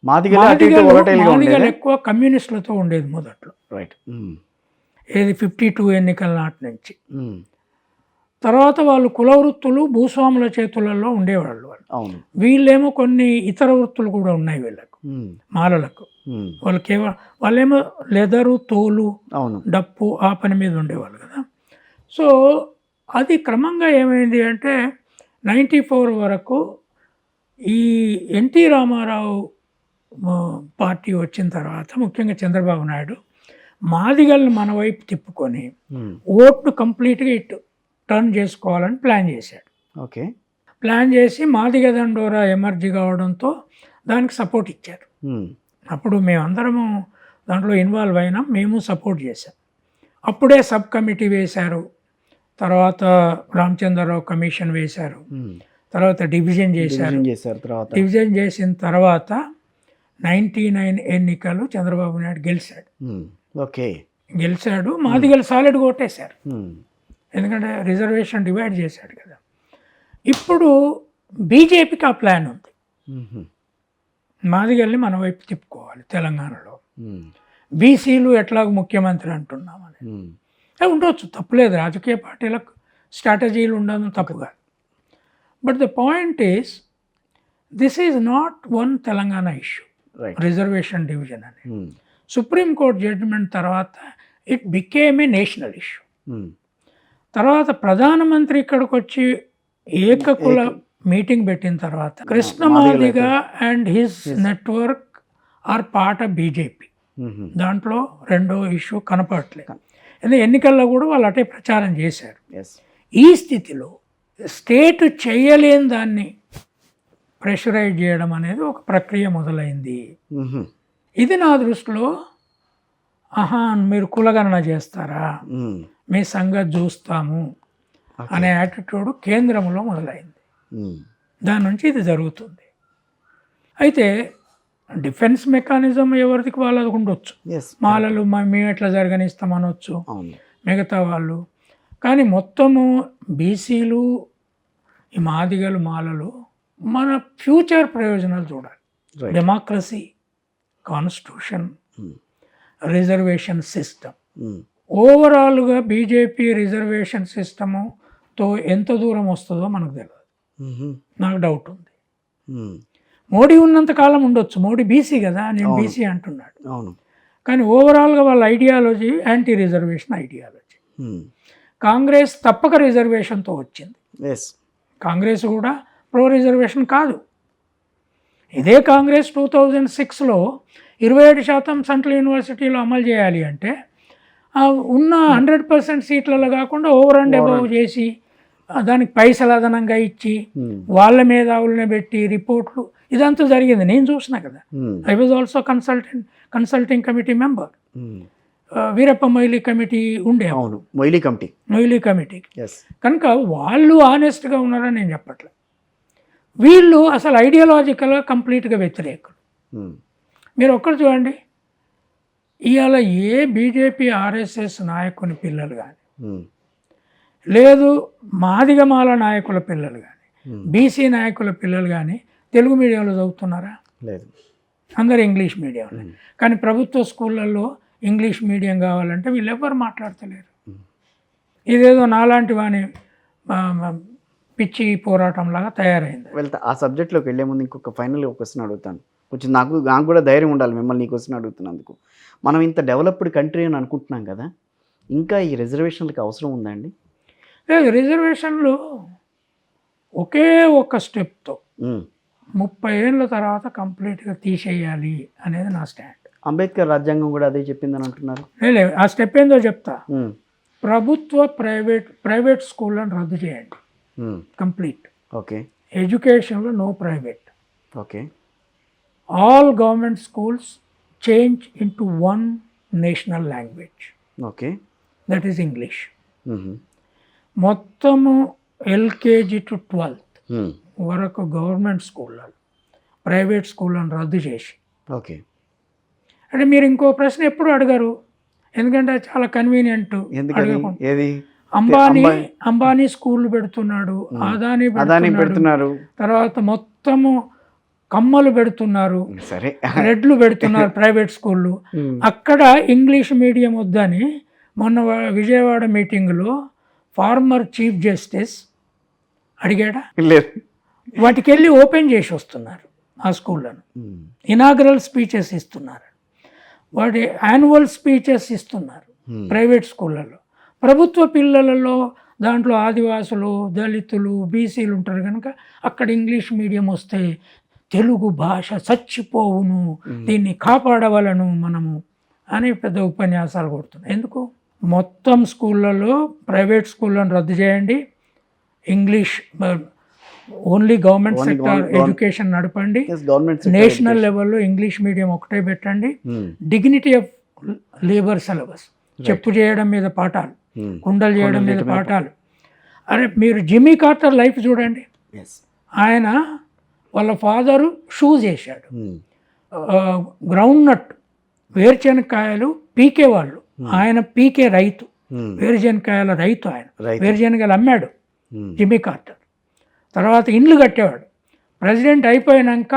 మాదిగలు ఎక్కువ కమ్యూనిస్టులతో ఉండేది మొదట్లో, రైట్. ఏది 52 ఎన్నికల నాటి నుంచి. తర్వాత వాళ్ళు కులవృత్తులు భూస్వాముల చేతులలో ఉండేవాళ్ళు. అవును. వీళ్ళేమో కొన్ని ఇతర వృత్తులు కూడా ఉన్నాయి వీళ్ళకు, మాలలకు. వాళ్ళేమో లెదరు, తోలు, డప్పు ఆ పని మీద ఉండేవాళ్ళు కదా. సో అది క్రమంగా ఏమైంది అంటే 94 వరకు ఈ ఎన్టీ రామారావు పార్టీ వచ్చిన తర్వాత, ముఖ్యంగా చంద్రబాబు నాయుడు మాదిగల్ని మన వైపు తిప్పుకొని ఓట్ను కంప్లీట్గా ఇటు టర్న్ చేసుకోవాలని ప్లాన్ చేశాడు. ఓకే. ప్లాన్ చేసి మాదిగ దండోరా ఎమర్జీ కావడంతో దానికి సపోర్ట్ ఇచ్చారు. అప్పుడు మేమందరము దాంట్లో ఇన్వాల్వ్ అయినాం, మేము సపోర్ట్ చేశాం. అప్పుడే సబ్ కమిటీ వేశారు, తర్వాత రామచంద్రరావు కమిషన్ వేశారు, తర్వాత డివిజన్ చేశారు. డివిజన్ చేసిన తర్వాత 99 ఎన్నికలు చంద్రబాబు నాయుడు గెలిచాడు. ఓకే. గెలిచాడు, మాదిగలు సాలిడ్ కొట్టేశారు, ఎందుకంటే రిజర్వేషన్ డివైడ్ చేశాడు కదా. ఇప్పుడు బీజేపీకి ఆ ప్లాన్ ఉంది, మాదిగల్ని మన వైపు తిప్పుకోవాలి తెలంగాణలో, బీసీలు ఎట్లాగో ముఖ్యమంత్రి అంటున్నామని. ఉండొచ్చు, తప్పులేదు, రాజకీయ పార్టీలకు స్ట్రాటజీలు ఉండడం తప్పు కాదు. But the point is this is not one Telangana issue, reservation division అని. సుప్రీంకోర్టు జడ్జిమెంట్ తర్వాత it became a national issue. తర్వాత ప్రధానమంత్రి ఇక్కడికి వచ్చి ఏకకుల మీటింగ్ పెట్టిన తర్వాత Krishna Madiga and his network are part of BJP. దాంట్లో రెండో ఇష్యూ కనపడట్లేదు. ఎందుకంటే ఎన్నికల్లో కూడా వాళ్ళు అటే ప్రచారం చేశారు. ఈ స్థితిలో స్టేట్ చేయలేని దాన్ని ప్రెషరైజ్ చేయడం అనేది ఒక ప్రక్రియ మొదలైంది. ఇది నా దృష్టిలో మీరు కులగణన చేస్తారా, మీ సంగతి చూస్తాము అనే యాటిట్యూడ్ కేంద్రంలో మొదలైంది. దాని నుంచి ఇది జరుగుతుంది. అయితే డిఫెన్స్ మెకానిజం ఎవరికి వాళ్ళది ఉండొచ్చు, మాలలు మేము ఎట్లా జరగనిస్తామనొచ్చు మిగతా వాళ్ళు. కానీ మొత్తము బీసీలు, ఈ మాదిగలు, మాలలు మన ఫ్యూచర్ ప్రయోజనాలు చూడాలి. Democracy, constitution, reservation system. ఓవరాల్గా బీజేపీ రిజర్వేషన్ సిస్టముతో ఎంత దూరం వస్తుందో మనకు తెలియదు, నాకు డౌట్ ఉంది. మోడీ ఉన్నంత కాలం ఉండొచ్చు, మోడీ బీసీ కదా, నేను బీసీ అంటున్నాడు. కానీ ఓవరాల్గా వాళ్ళ ideology anti reservation ideology. Congress తప్పక రిజర్వేషన్తో వచ్చింది, కాంగ్రెస్ కూడా ప్రో రిజర్వేషన్ కాదు. ఇదే కాంగ్రెస్ 2006లో 27% సెంట్రల్ యూనివర్సిటీలో అమలు చేయాలి అంటే ఉన్న 100% సీట్లలో కాకుండా ఓవర్ అండ్ అబవ్ చేసి దానికి పైసలు అదనంగా ఇచ్చి వాళ్ళ మేధావులనే పెట్టి రిపోర్ట్లు, ఇదంతా జరిగింది, నేను చూసినా కదా. I was also consulting committee member. Veerappa Moily committee ఉండే, మొయిలీ కమిటీ. కనుక వాళ్ళు ఆనెస్ట్గా ఉన్నారని నేను చెప్పట్లే. వీళ్ళు అసలు ఐడియాలజికల్గా కంప్లీట్గా వ్యతిరేకులు. మీరు ఒక్కరు చూడండి, ఇవాళ ఏ బీజేపీ ఆర్ఎస్ఎస్ నాయకుని పిల్లలు కానీ, లేదు మాదిగమాల నాయకుల పిల్లలు కానీ, బీసీ నాయకుల పిల్లలు కానీ తెలుగు మీడియంలో చదువుతున్నారా? లేదు, అందరు ఇంగ్లీష్ మీడియంలో. కానీ ప్రభుత్వ స్కూళ్ళల్లో ఇంగ్లీష్ మీడియం కావాలంటే వీళ్ళు ఎవరు మాట్లాడతలేరు. ఇదేదో నాలాంటి వాని పిచ్చి పోరాటం లాగా తయారైంది. వెళ్తా ఆ సబ్జెక్ట్లోకి వెళ్ళే ముందు ఇంకొక ఫైనల్ క్వశ్చన్ అడుగుతాను. కొంచెం నాకు కూడా ధైర్యం ఉండాలి మిమ్మల్ని ఈ క్వశ్చన్ అడుగుతున్నందుకు. మనం ఇంత డెవలప్డ్ కంట్రీ అని అనుకుంటున్నాం కదా, ఇంకా ఈ రిజర్వేషన్లకి అవసరం ఉందండి? లేదు, రిజర్వేషన్లు ఒకే ఒక స్టెప్తో 30 ఏళ్ళ తర్వాత కంప్లీట్గా తీసేయాలి అనేది నా స్టాండ్. అంబేద్కర్ రాజ్యాంగం కూడా అదే చెప్పిందని అంటున్నారు. లేదు, ఆ స్టెప్ ఏందో చెప్తా. ప్రభుత్వ ప్రైవేట్ స్కూళ్ళని రద్దు చేయండి కంప్లీట్. ఓకే. ఎడ్యుకేషన్లో no private. Okay. All government schools change into one national language. Okay. That is English. మొత్తము ఎల్కేజీ టు 12th వరకు గవర్నమెంట్ స్కూళ్ళలో ప్రైవేట్ స్కూళ్ళను రద్దు చేసి. ఓకే. అంటే మీరు ఇంకో ప్రశ్న ఎప్పుడు అడగరు, ఎందుకంటే చాలా కన్వీనియంట్. అంబానీ స్కూళ్ళు పెడుతున్నాడు, అదానీ పెడుతున్నాడు, తర్వాత మొత్తము కమ్మలు పెడుతున్నారు, సరే. రెడ్లు పెడుతున్నారు ప్రైవేట్ స్కూళ్ళు. అక్కడ ఇంగ్లీష్ మీడియం వద్దని మొన్న విజయవాడ మీటింగ్లో ఫార్మర్ చీఫ్ జస్టిస్ అడిగాడా? లేదు. వాటికి వెళ్ళి ఓపెన్ చేసి వస్తున్నారు ఆ స్కూళ్ళను. ఇనాగరల్ స్పీచెస్ ఇస్తున్నారు, వాటి యాన్యువల్ స్పీచెస్ ఇస్తున్నారు ప్రైవేట్ స్కూళ్ళలో. ప్రభుత్వ పిల్లలలో దాంట్లో ఆదివాసులు, దళితులు, బీసీలు ఉంటారు కనుక అక్కడ ఇంగ్లీష్ మీడియం వస్తే తెలుగు భాష చచ్చిపోవును, దీన్ని కాపాడవలను మనము అని పెద్ద ఉపన్యాసాలు కొడుతున్నాయి. ఎందుకు? మొత్తం స్కూళ్ళలో ప్రైవేట్ స్కూళ్ళను రద్దు చేయండి, English only government sector education నడపండి, నేషనల్ లెవెల్లో ఇంగ్లీష్ మీడియం ఒకటే పెట్టండి, డిగ్నిటీ ఆఫ్ లేబర్ సిలబస్, చెప్పు చేయడం మీద పాఠాలు, కుండలు చేయడం మీద పాఠాలు. అరే మీరు జిమ్మీ కార్టర్ లైఫ్ చూడండి. ఆయన వాళ్ళ ఫాదరు షూస్ వేసాడు, గ్రౌండ్ నట్ వేరుశనక్కాయలు పీకేవాళ్ళు, ఆయన పీకే రైతు, వేరుశనక్కాయల రైతు ఆయన, వేరుశనగలు అమ్మాడు జిమ్మీ కార్టర్. తర్వాత ఇండ్లు కట్టేవాడు. ప్రెసిడెంట్ అయిపోయాక